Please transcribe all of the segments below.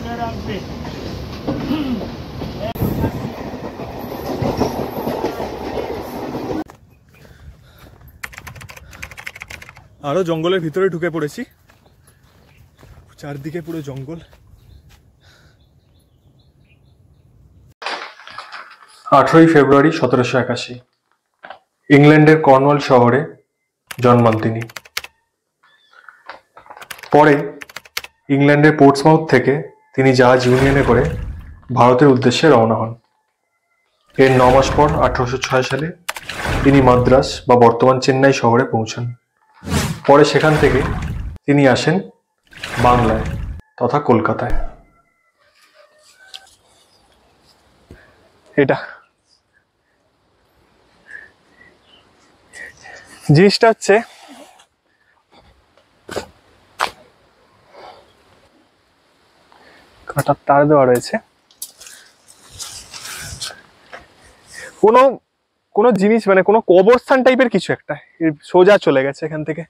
আরো জঙ্গলের ভিতরে ঢুকে পড়েছি, চারদিকে পুরো জঙ্গল। 8ই ফেব্রুয়ারি 1781 ইংল্যান্ডের কর্নওয়াল শহরে জন্মান তিনি। পরে ইংল্যান্ডের পোর্টসমাউথ থেকে তিনি জাহাজ ইউনিয়নে করে ভারতের উদ্দেশ্যে রওনা হন। এর 9 মাস পর 1806 সালে তিনি মাদ্রাস বা বর্তমান চেন্নাই শহরে পৌঁছান। পরে সেখান থেকে তিনি আসেন বাংলায় তথা কলকাতায়। এটা জিনিসটা হচ্ছে কাঁটার তার দেওয়া রয়েছে। কোনো জিনিস মানে কোনো কবরস্থান টাইপের কিছু একটা সোজা চলে গেছে এখান থেকে।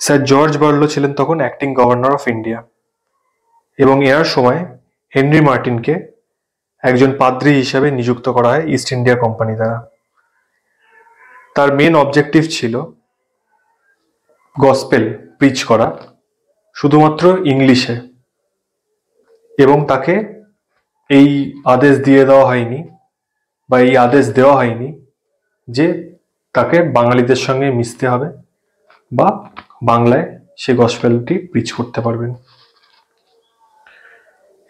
স্যার জর্জ বার্লো ছিলেন তখন অ্যাক্টিং গভর্নর অফ ইন্ডিয়া এবং এর সময় হেনরি মার্টিনকে একজন পাদ্রী হিসাবে নিযুক্ত করা হয় ইস্ট ইন্ডিয়া কোম্পানি দ্বারা। তার মেন অবজেক্টিভ ছিল গসপেল প্রিচ করা শুধুমাত্র ইংলিশে, এবং তাকে এই আদেশ দিয়ে দেওয়া হয়নি বা এই আদেশ দেওয়া হয়নি যে তাকে বাঙালিদের সঙ্গে মিশতে হবে বা বাংলায় সে গসপেলটি প্রিচ করতে পারবেন।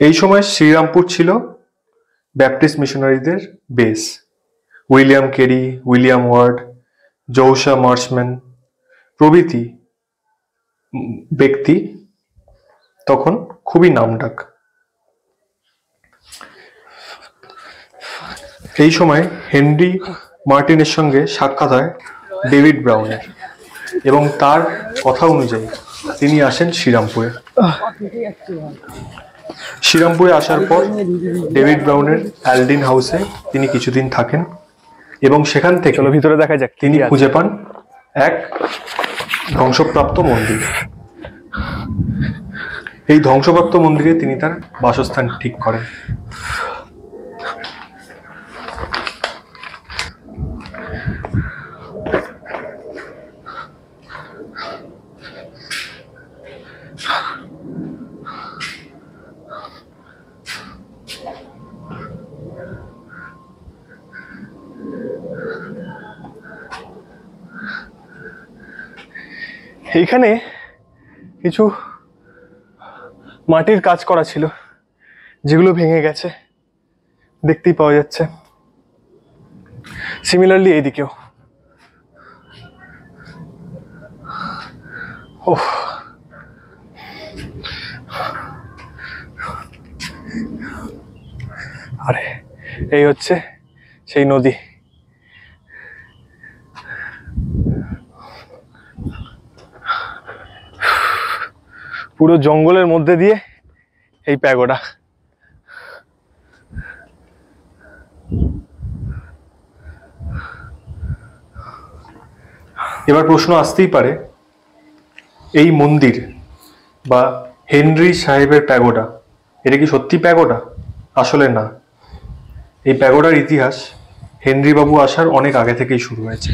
এই সময় শ্রীরামপুর ছিল ব্যাপটিস্ট মিশনারিদের base. William Carey, William Ward, Joshua Marshman প্রভৃতি ব্যক্তি তখন খুবই নামডাক। এই সময় হেনরি মার্টিনের সঙ্গে সাক্ষাৎ হয় ডেভিড ব্রাউনের এবং তার কথা অনুযায়ী তিনি আসেন শ্রীরামপুরে। শ্রীরামপুরে আসার পর ডেভিড ব্রাউনের অ্যালডিন হাউসে তিনি কিছুদিন থাকেন এবং সেখান থেকে ভিতরে দেখা যাক তিনি খুঁজে পান এক ধ্বংসপ্রাপ্ত মন্দির। এই ধ্বংসপ্রাপ্ত মন্দিরে তিনি তার বাসস্থান ঠিক করেন। এইখানে কিছু মাটির কাজ করা ছিল যেগুলো ভেঙে গেছে, দেখতেই পাওয়া যাচ্ছে। সিমিলারলি এইদিকেও আরে এই হচ্ছে সেই নদী। পুরো জঙ্গলের মধ্যে দিয়ে এই প্যাগোডা। এবার প্রশ্ন আসতেই পারে, এই মন্দির বা হেনরি সাহেবের প্যাগোডা এটা কি সত্যি প্যাগোডা? আসলে না, এই প্যাগোডার ইতিহাস হেনরি বাবু আসার অনেক আগে থেকেই শুরু হয়েছে।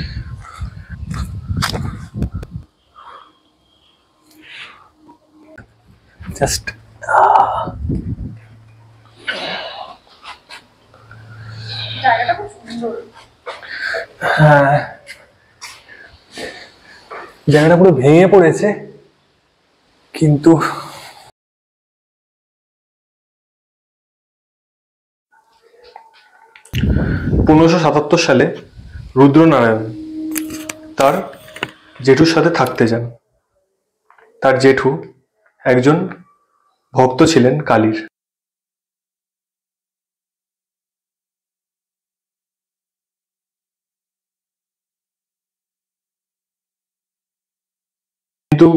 জাস্ট জায়গাটা খুব সুন্দর। হ্যাঁ, জায়গাটা পুরো ভেঙে পড়েছে, কিন্তু 1577 সালে রুদ্রনারায়ণ তার জেঠুর সাথে থাকতে যান। তার জেঠু একজন ভক্ত ছিলেন কালীর। কিন্তু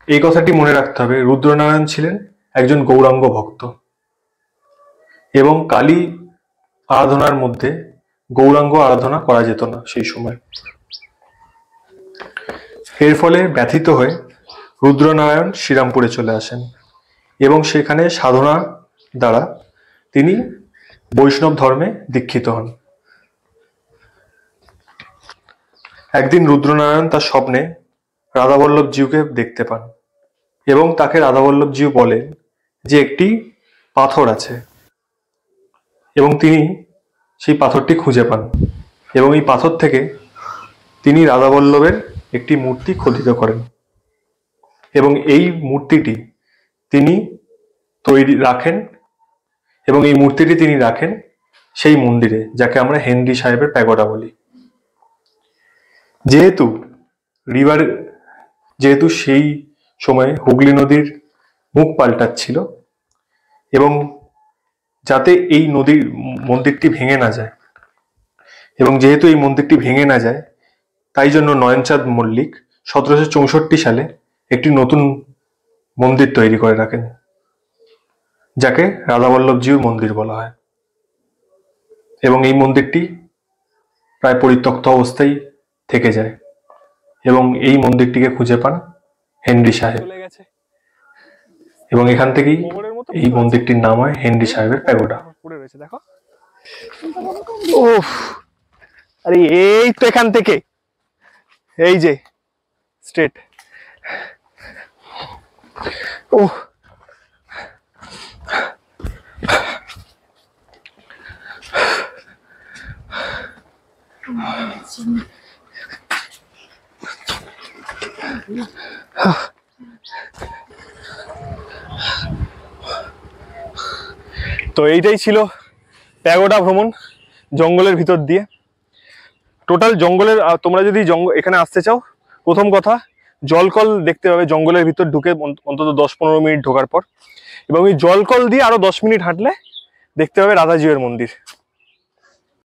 এই কথাটি মনে রাখতে হবে, রুদ্রনারায়ণ ছিলেন একজন গৌরাঙ্গ ভক্ত এবং কালী আরাধনার মধ্যে গৌরাঙ্গ আরাধনা করা যেত না সেই সময়। এর ফলে ব্যথিত হয়ে রুদ্রনারায়ণ শ্রীরামপুরে চলে আসেন এবং সেখানে সাধনা দ্বারা তিনি বৈষ্ণব ধর্মে দীক্ষিত হন। একদিন রুদ্রনারায়ণ তার স্বপ্নে রাধাবল্লভজিউকে দেখতে পান এবং তাকে রাধাবল্লভজিউ বলেন যে একটি পাথর আছে এবং তিনি সেই পাথরটি খুঁজে পান এবং এই পাথর থেকে তিনি রাধাবল্লভের একটি মূর্তি খোদিত করেন এবং এই মূর্তিটি তিনি তৈরি রাখেন এবং এই মূর্তিটি তিনি রাখেন সেই মন্দিরে, যাকে আমরা হেনরি সাহেবের প্যাগোডা বলি। যেহেতু সেই সময় হুগলি নদীর মুখ পাল্টাচ্ছিল এবং যাতে এই নদীর মন্দিরটি ভেঙে না যায় এবং যেহেতু এই মন্দিরটি ভেঙে না যায় তাই জন্য নয়নচাঁদ মল্লিক 1764 সালে একটি নতুন মন্দির তৈরি করে রাখেন, যাকে রাধাবল্লভজিউর মন্দির বলা হয় এবং এই মন্দিরটি প্রায় পরিত্যক্ত অবস্থায় থেকে যায় এবং এই মন্দিরটিকে খুঁজে পান হেনরি সাহেব এবং এখান থেকেই এই মন্দিরটির নাম হয় হেনরি সাহেবের প্যাগোডা। দেখো, ওহ, আরে এই তো এখান থেকে এই যে স্ট্রেট। ওহ, তো এইটাই ছিল প্যাগোডা ভ্রমণ জঙ্গলের ভিতর দিয়ে। টোটাল জঙ্গলের, তোমরা যদি এখানে আসতে চাও, প্রথম কথা জলকল দেখতে পাবে জঙ্গলের ভিতর ঢুকে অন্তত 10-15 মিনিট ঢোকার পর, এবং এই জলকল দিয়ে আরো 10 মিনিট হাঁটলে দেখতে পাবে রাধাজিউয়ের মন্দির।